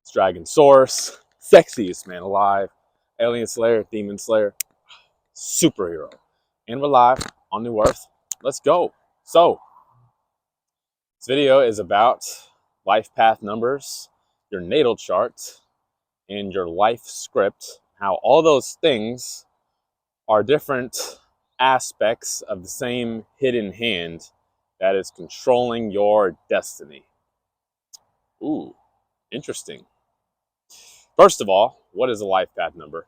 It's Dragon Source, sexiest man alive, alien slayer, demon slayer, superhero. And we're live on New Earth. Let's go. So, this video is about life path numbers, your natal chart, and your life script. How all those things are different aspects of the same hidden hand that is controlling your destiny. Ooh, interesting. First of all, what is a life path number?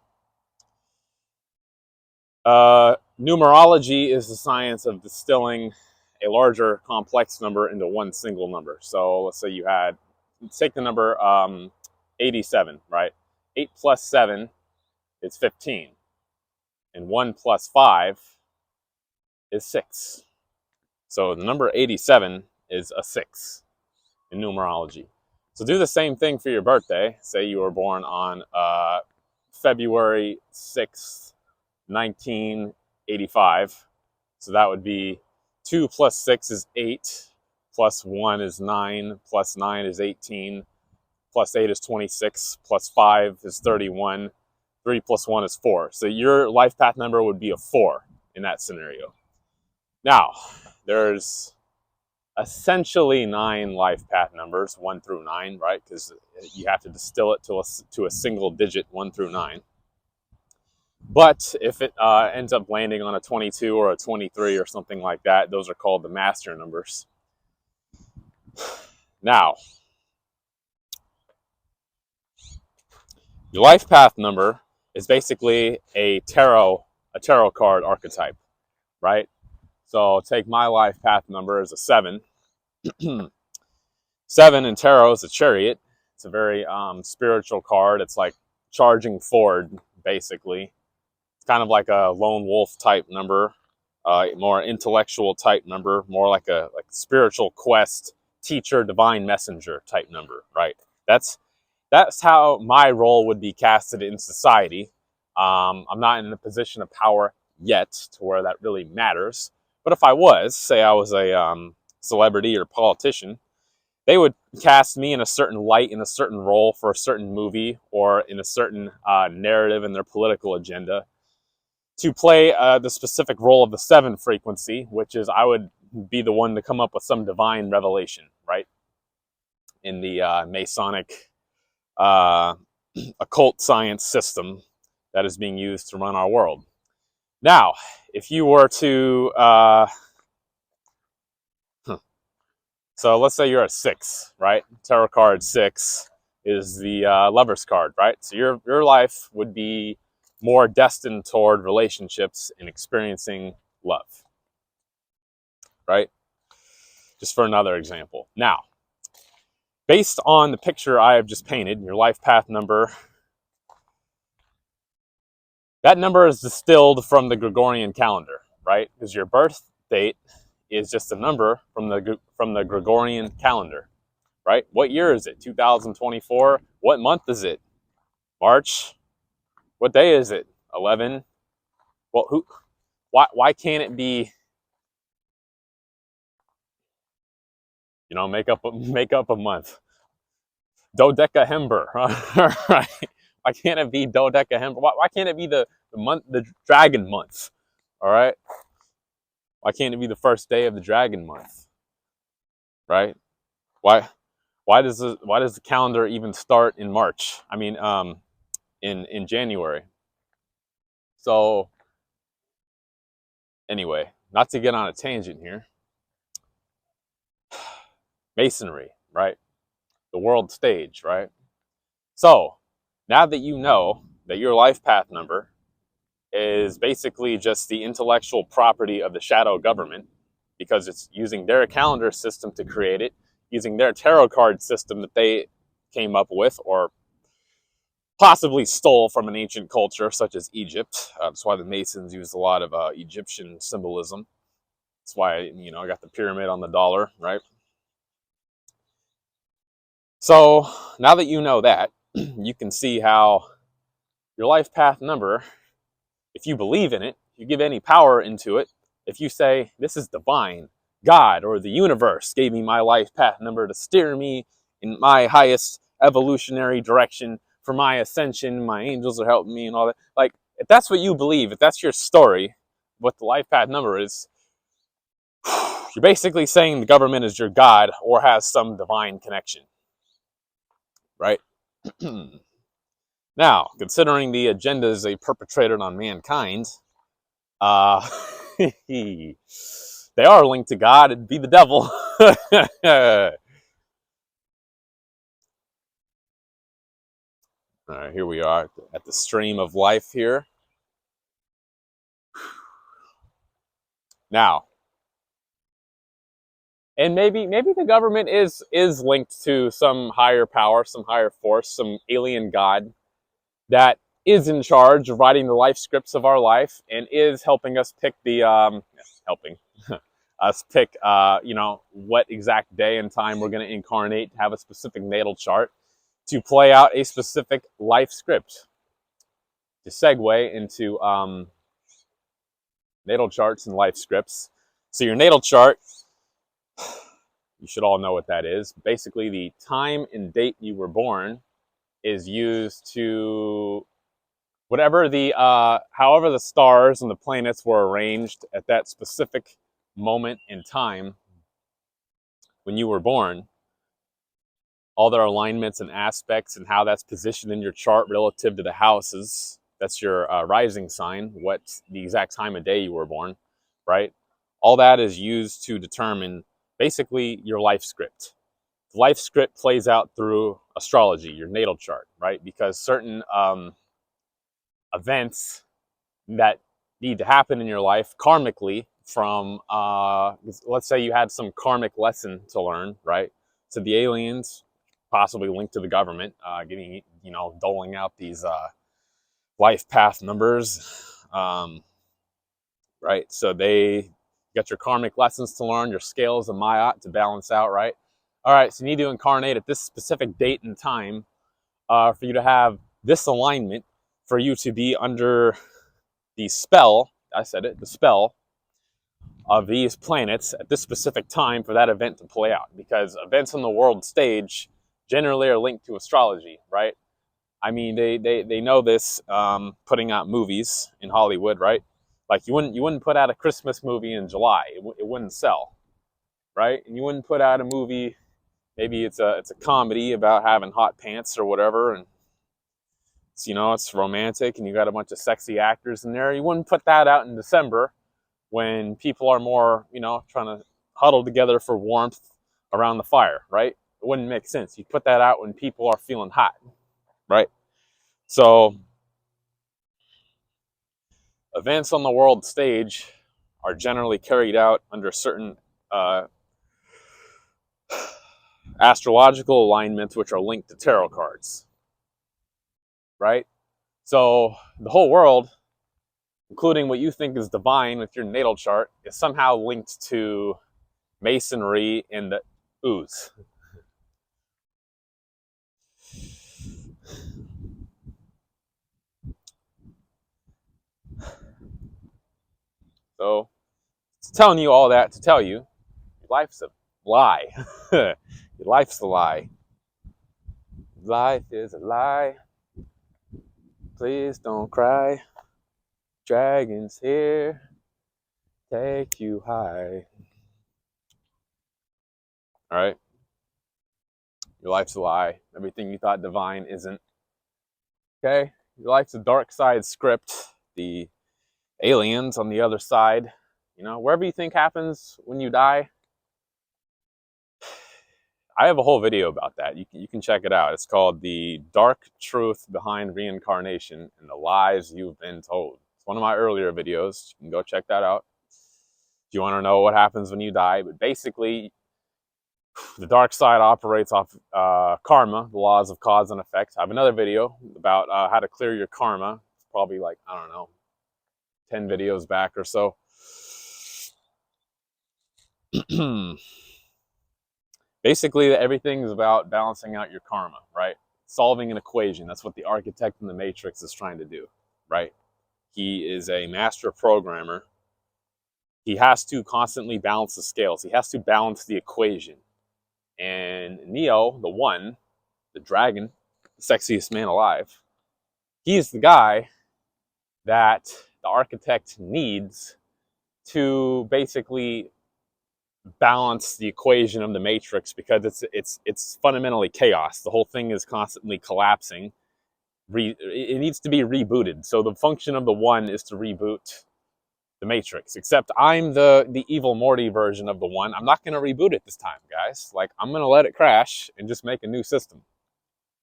Numerology is the science of distilling a larger complex number into one single number. So let's say take the number 87, right? 8 plus 7 is 15. And 1 plus 5 is 6. So the number 87 is a 6 in numerology. So do the same thing for your birthday. Say you were born on February 6th, 1985. So that would be 2 plus 6 is 8, plus 1 is 9, plus 9 is 18, plus 8 is 26, plus 5 is 31, 3 plus 1 is 4. So your life path number would be a 4 in that scenario. Now, there's essentially 9 life path numbers, 1 through 9, right? Because you have to distill it to a single digit, 1 through 9. But if it ends up landing on a 22 or a 23 or something like that, those are called the master numbers. Now, your life path number is basically a tarot card archetype, right? So take my life path number as a 7. 7 in tarot is a chariot. It's a very spiritual card. It's like charging forward, basically. It's kind of like a lone wolf type number, more intellectual type number, more like a spiritual quest, teacher, divine messenger type number, right? That's how my role would be casted in society. I'm not in a position of power yet to where that really matters. But if I was, say I was a celebrity or politician, they would cast me in a certain light, in a certain role for a certain movie or in a certain narrative in their political agenda to play the specific role of the 7 frequency, which is I would be the one to come up with some divine revelation, right? In the Masonic occult science system that is being used to run our world. Now, if you were to, so let's say you're a 6, right? Tarot card 6 is the Lover's card, right? So your life would be more destined toward relationships and experiencing love, right? Just for another example. Now, based on the picture I have just painted, your life path number, that number is distilled from the Gregorian calendar, right? Because your birth date is just a number from the Gregorian calendar, right? What year is it? 2024. What month is it? March. What day is it? 11. Well, why can't it be, make up a month? Dodecahember, right? Why can't it be Dodecahember? Why can't it be the dragon month? All right. Why can't it be the first day of the dragon month? Right? Why does the calendar even start in March? I mean, in January. So anyway, not to get on a tangent here. Masonry, right? The world stage, right? So now that you know that your life path number is basically just the intellectual property of the shadow government, because it's using their calendar system to create it, using their tarot card system that they came up with or possibly stole from an ancient culture such as Egypt. That's why the Masons use a lot of Egyptian symbolism. That's why, I got the pyramid on the dollar, right? So now that you know that, you can see how your life path number, if you believe in it, if you give any power into it, if you say, this is divine, God or the universe gave me my life path number to steer me in my highest evolutionary direction for my ascension. My angels are helping me and all that. Like, if that's what you believe, if that's your story, what the life path number is, you're basically saying the government is your God or has some divine connection, right? Now, considering the agendas they perpetrated on mankind, uh, they are linked to God. It'd be the devil. All right, here we are at the stream of life here. Now, and maybe the government is linked to some higher power, some higher force, some alien god that is in charge of writing the life scripts of our life and is helping us pick the helping us pick what exact day and time we're going to incarnate, have a specific natal chart to play out a specific life script. To segue into natal charts and life scripts. So your natal chart, you should all know what that is. Basically, the time and date you were born is used to whatever the however the stars and the planets were arranged at that specific moment in time when you were born, all their alignments and aspects and how that's positioned in your chart relative to the houses. That's your rising sign, what the exact time of day you were born, right? All that is used to determine basically your life script. The life script plays out through astrology, your natal chart, right? Because certain events that need to happen in your life karmically from, let's say you had some karmic lesson to learn, right? So the aliens, possibly linked to the government, getting, doling out these life path numbers, right? So they got your karmic lessons to learn, your scales of Mayat to balance out, right? All right, so you need to incarnate at this specific date and time for you to have this alignment, for you to be under the spell, I said it, the spell of these planets at this specific time for that event to play out. Because events on the world stage generally are linked to astrology, right? I mean, they know this, putting out movies in Hollywood, right? Like you wouldn't put out a Christmas movie in July. It wouldn't sell, right? And you wouldn't put out a movie, maybe it's a comedy about having hot pants or whatever, and it's romantic and you got a bunch of sexy actors in there. You wouldn't put that out in December when people are more, trying to huddle together for warmth around the fire, right? It wouldn't make sense. You put that out when people are feeling hot, right? So events on the world stage are generally carried out under certain astrological alignments which are linked to tarot cards, right? So the whole world, including what you think is divine with your natal chart, is somehow linked to masonry and the ooze. So it's telling you all that to tell you your life's a lie. Your life's a lie. Life is a lie. Please don't cry. Dragons here, take you high. All right. Your life's a lie. Everything you thought divine isn't. Okay? Your life's a dark side script. The aliens on the other side, wherever you think happens when you die. I have a whole video about that. You can check it out. It's called The Dark Truth Behind Reincarnation and the Lies You've Been Told. It's one of my earlier videos. You can go check that out if you want to know what happens when you die. But basically, the dark side operates off karma, the laws of cause and effect. I have another video about how to clear your karma. It's probably like, I don't know, 10 videos back or so. Basically, everything is about balancing out your karma, right? Solving an equation. That's what the architect in the Matrix is trying to do, right? He is a master programmer. He has to constantly balance the scales. He has to balance the equation. And Neo, the one, the dragon, the sexiest man alive, he's the guy that the architect needs to basically balance the equation of the matrix, because it's fundamentally chaos. The whole thing is constantly collapsing. It needs to be rebooted. So the function of the one is to reboot the matrix. Except I'm the evil Morty version of the one. I'm not going to reboot it this time, guys. Like, I'm going to let it crash and just make a new system.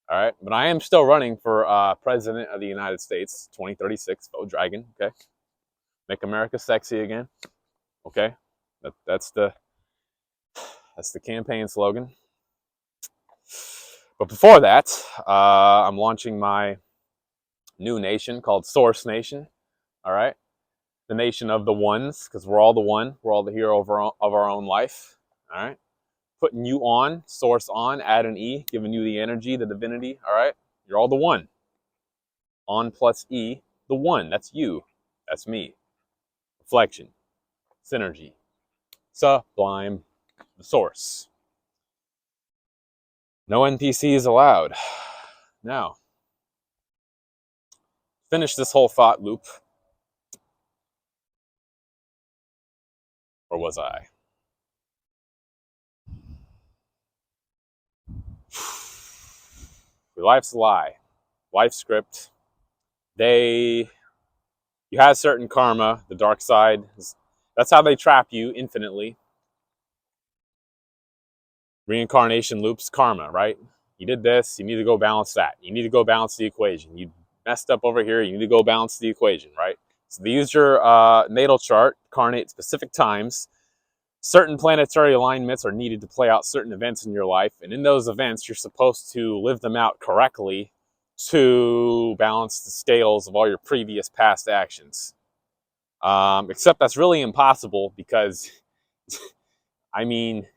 All right, but I am still running for president of the United States, 2036. Vote Dragon. Okay, make America sexy again. Okay, that's the campaign slogan. But before that, I'm launching my new nation called Source Nation. All right, the nation of the ones, because we're all the one. We're all the hero of our own life. All right, putting you on, source on, add an E, giving you the energy, the divinity. All right, you're all the one. On plus E, the one. That's you. That's me. Reflection, synergy, sublime, the source. No NPCs allowed. Now, finish this whole thought loop. Or was I? Your life's a lie. Life script. You have certain karma, the dark side. That's how they trap you infinitely. Reincarnation loops, karma, right? You did this, you need to go balance that. You need to go balance the equation. You messed up over here, you need to go balance the equation, right? So they use your natal chart, incarnate specific times. Certain planetary alignments are needed to play out certain events in your life, and in those events, you're supposed to live them out correctly to balance the scales of all your previous past actions. Except that's really impossible because, I mean,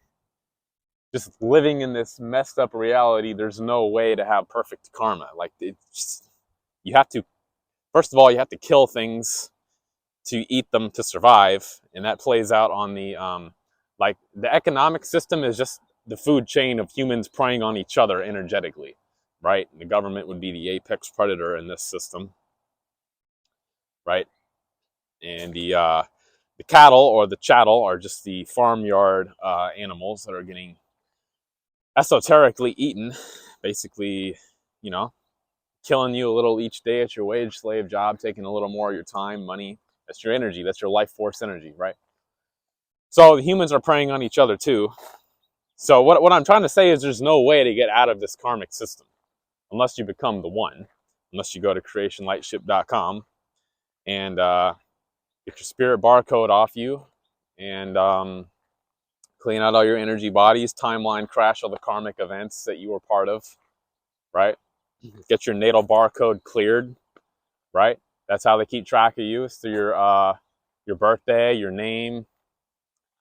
just living in this messed up reality, there's no way to have perfect karma. Like, you have to, first of all, you have to kill things to eat them to survive, and that plays out on the like, the economic system is just the food chain of humans preying on each other energetically, right? And the government would be the apex predator in this system, right? And the cattle or the chattel are just the farmyard animals that are getting esoterically eaten, basically, you know, killing you a little each day at your wage slave job, taking a little more of your time, money. That's your energy. That's your life force energy, right? So the humans are preying on each other too. So what I'm trying to say is there's no way to get out of this karmic system unless you become the one, unless you go to creationlightship.com and get your spirit barcode off you and clean out all your energy bodies, timeline crash all the karmic events that you were part of, right? Get your natal barcode cleared, right? That's how they keep track of you. It's through your birthday, your name,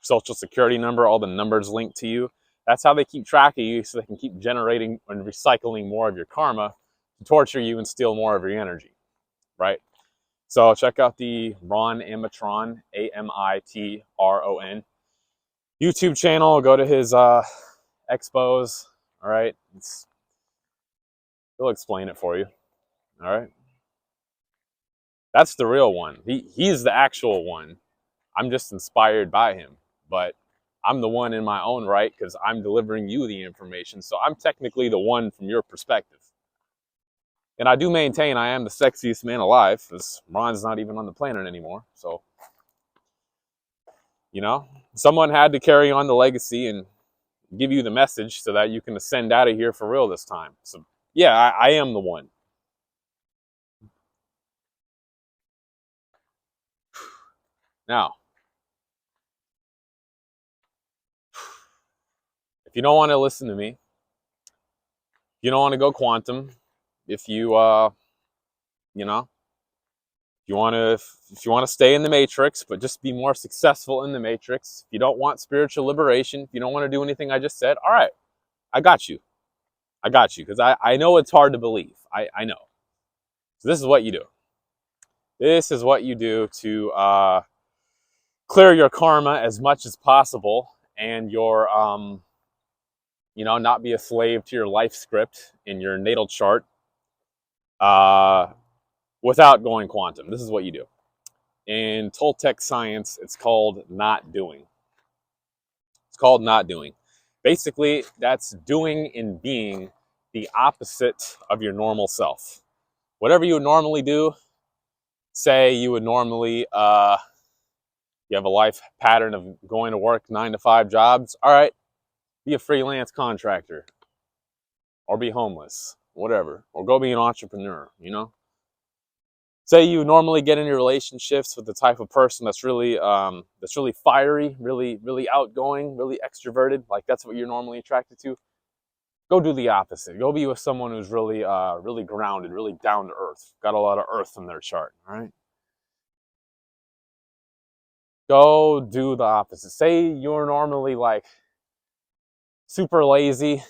social security number, all the numbers linked to you. That's how they keep track of you, so they can keep generating and recycling more of your karma to torture you and steal more of your energy, right? So check out the Ron Amitron, Amitron, YouTube channel. Go to his expos, all right? He'll explain it for you, all right? That's the real one. He's the actual one. I'm just inspired by him, but I'm the one in my own right because I'm delivering you the information. So I'm technically the one from your perspective. And I do maintain I am the sexiest man alive, because Ron's not even on the planet anymore. So, you know, someone had to carry on the legacy and give you the message so that you can ascend out of here for real this time. So, yeah, I am the one. Now, if you don't want to listen to me, if you don't want to go quantum, if you, you know, if you want to stay in the matrix, but just be more successful in the matrix, if you don't want spiritual liberation, if you don't want to do anything I just said, all right, I got you. I got you, because I know it's hard to believe. I know. So this is what you do. This is what you do to clear your karma as much as possible, and your not be a slave to your life script in your natal chart uh, without going quantum. This is what you do. In Toltec science, it's called not doing. It's called not doing. Basically, that's doing and being the opposite of your normal self. Whatever you would normally do, say you would normally, you have a life pattern of going to work 9 to 5 jobs. All right, be a freelance contractor or be homeless, whatever, or go be an entrepreneur, Say you normally get into relationships with the type of person that's really fiery, really outgoing, really extroverted, like that's what you're normally attracted to. Go do the opposite. Go be with someone who's really grounded, really down to earth, got a lot of earth in their chart, all right? Go do the opposite. Say you're normally like super lazy,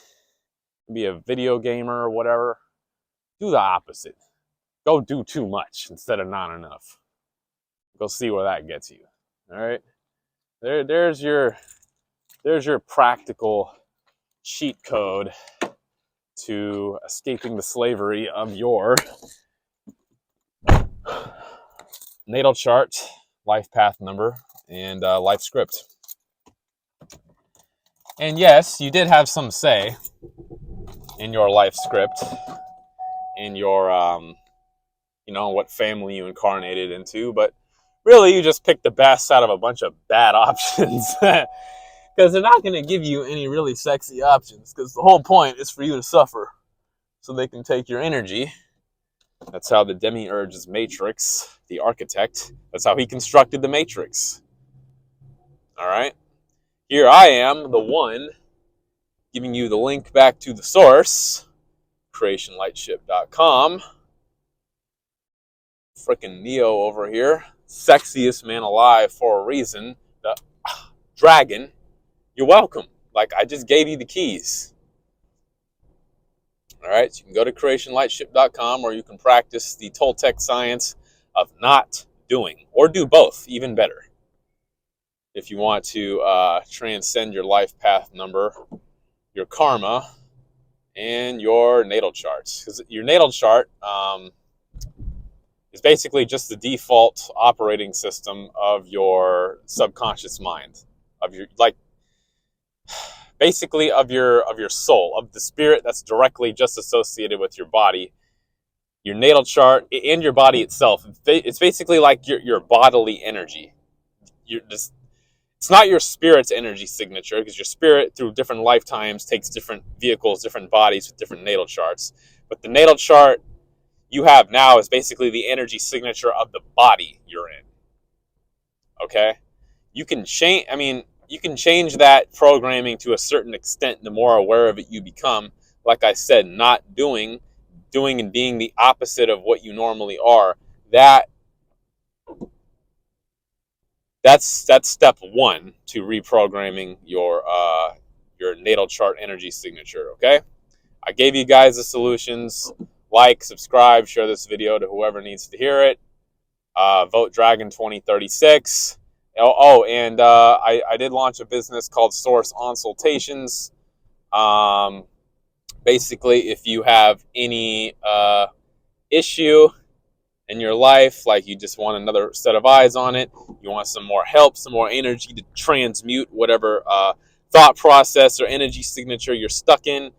be a video gamer or whatever. Do the opposite. Go do too much instead of not enough. Go see where that gets you. All right. There's your practical cheat code to escaping the slavery of your natal chart, life path number, and life script. And yes, you did have some say in your life script, in your what family you incarnated into, but really you just picked the best out of a bunch of bad options because they're not going to give you any really sexy options, because the whole point is for you to suffer so they can take your energy. That's how the demiurge's matrix, the architect, that's how he constructed the matrix. All right, here I am, the one giving you the link back to the source, creationlightship.com. Freaking Neo over here, sexiest man alive for a reason. The dragon, you're welcome. Like, I just gave you the keys. All right, so you can go to creationlightship.com, or you can practice the Toltec science of not doing, or do both, even better. If you want to transcend your life path number, your karma, and your natal charts. Because your natal chart is basically just the default operating system of your subconscious mind, of your basically of your soul, of the spirit that's directly just associated with your body, your natal chart, and your body itself. It's basically like your bodily energy. It's not your spirit's energy signature, because your spirit through different lifetimes takes different vehicles, different bodies with different natal charts. But the natal chart you have now is basically the energy signature of the body you're in. Okay? You can change that programming to a certain extent the more aware of it you become. Like I said, not doing and being the opposite of what you normally are. That's step one to reprogramming your natal chart energy signature, okay? I gave you guys the solutions. Like, subscribe, share this video to whoever needs to hear it. Vote Dragon 2036. And I did launch a business called Source Consultations. Basically, if you have any issue in your life, like you just want another set of eyes on it, you want some more help, some more energy to transmute whatever thought process or energy signature you're stuck in,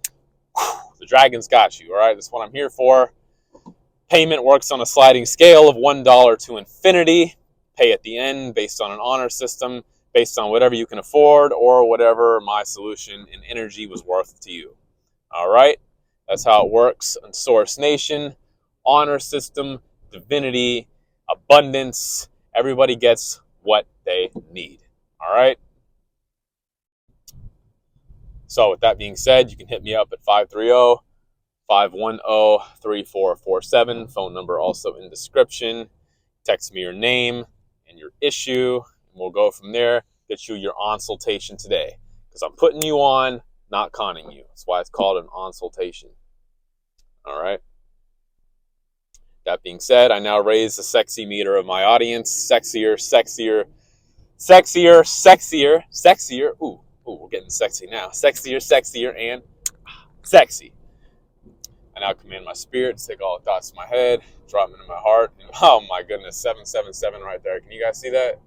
the Dragon's got you, all right? That's what I'm here for. Payment works on a sliding scale of $1 to infinity. Pay at the end based on an honor system, based on whatever you can afford or whatever my solution and energy was worth to you. All right? That's how it works in Source Nation. Honor system, divinity, abundance. Everybody gets what they need. All right? So with that being said, you can hit me up at 530-510-3447. Phone number also in description. Text me your name and your issue, and we'll go from there. Get you your consultation today, because I'm putting you on, not conning you. That's why it's called an consultation. All right. That being said, I now raise the sexy meter of my audience. Sexier. Ooh. Ooh, we're getting sexy now. Sexier, sexier, and sexy. I now command my spirit to take all the thoughts in my head, drop them into my heart. And, oh my goodness, 777 right there. Can you guys see that?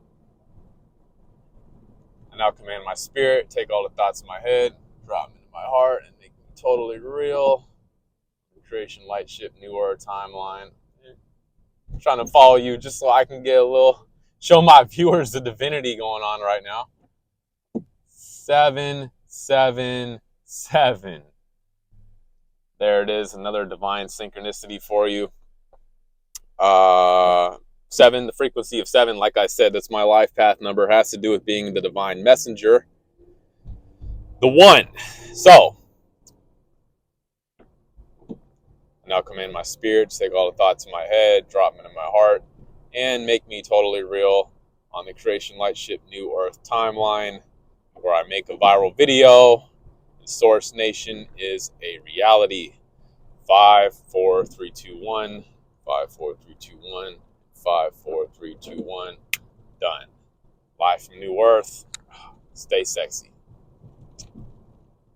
I now command my spirit, take all the thoughts in my head, drop them into my heart, and make me totally real. Creation, light ship, new order, timeline. I'm trying to follow you just so I can get a little, show my viewers the divinity going on right now. 777. There it is, another divine synchronicity for you. 7, the frequency of 7, like I said, that's my life path number, has to do with being the divine messenger. The 1. So, I now command my spirit to take all the thoughts in my head, drop them into my heart, and make me totally real on the creation light ship new earth timeline, where I make a viral video. The Source Nation is a reality. 5, 4, 3, 2, 1. 5, 4, 3, 2, 1. 5, 4, 3, 2, 1. Done. Live from New Earth. Stay sexy.